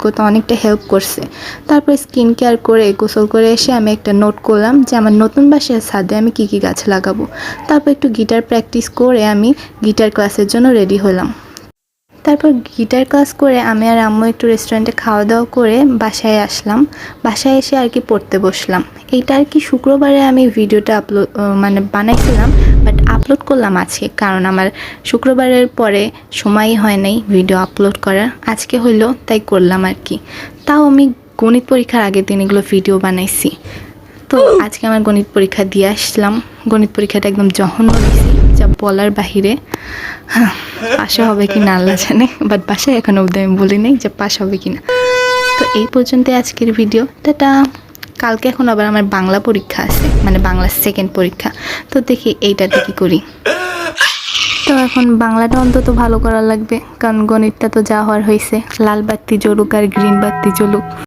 করতে অনেকটা হেল্প করছে। তারপর স্কিন কেয়ার করে গোসল করে এসে আমি একটা নোট করলাম যে আমার নতুন বাসার ছাদে আমি কী কী গাছ লাগাবো। তারপর একটু গিটার প্র্যাকটিস করে আমি গিটার ক্লাসের জন্য রেডি হলাম। তারপর গিটার ক্লাস করে আমি আর আম্মু একটু রেস্টুরেন্টে খাওয়া দাওয়া করে বাসায় আসলাম। বাসায় এসে আর কি পড়তে বসলাম। এইটা আর কি শুক্রবারে আমি ভিডিওটা বানাইছিলাম, বাট আপলোড করলাম আজকে, কারণ আমার শুক্রবারের পরে সময়ই হয় নাই ভিডিও আপলোড করার। আজকে হইলো তাই করলাম আর কি। তাও আমি গণিত পরীক্ষার আগের দিন এগুলো ভিডিও বানাইছি। তো আজকে আমার গণিত পরীক্ষা দিয়ে আসলাম। গণিত পরীক্ষাটা একদম জঘন্য দিয়েছি, যা বলার বাহিরে। পাশে হবে কি না আল্লাহ জানে, বাট বাসায় এখনো অবধি আমি বলি নাই যে পাশ হবে কি না। তো এই পর্যন্ত আজকের ভিডিও, টাটা। কালকে এখন আবার আমার বাংলা পরীক্ষা আছে, মানে বাংলা সেকেন্ড পরীক্ষা। তো দেখি এইটাতে কি করি। তো এখন বাংলাটা অন্তত ভালো করা লাগবে, কারণ গণিতটা তো যা হওয়ার হয়েছে। লাল বাতি জ্বলুক আর গ্রিন বাতি জ্বলুক।